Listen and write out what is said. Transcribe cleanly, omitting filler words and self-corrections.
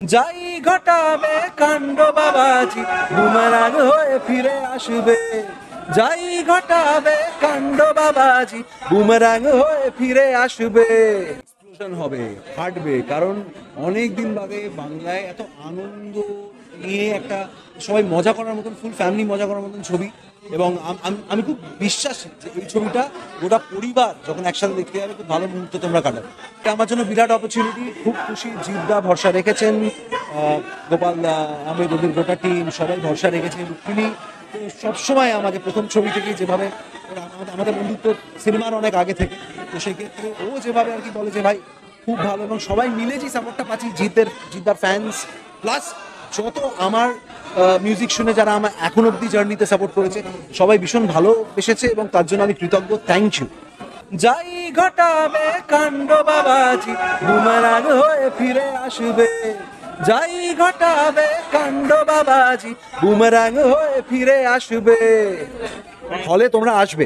যাই ঘটাবে কাণ্ড বাবাজি বুমেরাং হয়ে ফিরে আসবে। যাই ঘটাবে কাণ্ড বাবাজি বুমেরাং হয়ে ফিরে আসবে। এক্সপ্লোশন হবে, ফাটবে, কারণ অনেক দিন বাদে বাংলায় এত আনন্দ নিয়ে একটা সবাই মজা করার মতন, ফুল ফ্যামিলি মজা করার মতন ছবি। এবং আমি খুব বিশ্বাসী যে এই ছবিটা গোটা পরিবার যখন একসাথে দেখতে যাবে খুব ভালো মুহূর্ত তোমরা কাটাবে। এটা আমার জন্য বিরাট অপরচুনিটি, খুব খুশি। জিৎদা ভরসা রেখেছেন, গোপাল দা, আহমেদ, ওদের গোটা টিম সবাই ভরসা রেখেছেন। তিনি সবসময় আমাকে প্রথম ছবি থেকেই যেভাবে আমাদের বন্ধুত্ব সিনেমার অনেক আগে থেকে, তো সেক্ষেত্রে ও যেভাবে আর কি বলে যে ভাই খুব ভালো, এবং সবাই মিলে যে সাপোর্টটা পাচ্ছি জিদ্দার ফ্যান্স প্লাস যত আমার মিউজিক শুনে যারা আমার এখন অব্দি জার্নিতে সাপোর্ট করেছে সবাই ভীষণ ভালোবেসেছে এবং তার জন্য আমি কৃতজ্ঞ। Thank you. যাই ঘটাবে কাণ্ড বাবাজি বুমেরাং হয়ে ফিরে আসবে। যাই ঘটাবে কাণ্ড বাবাজি বুমেরাং হয়ে ফিরে আসবে। হলে তোমরা আসবে।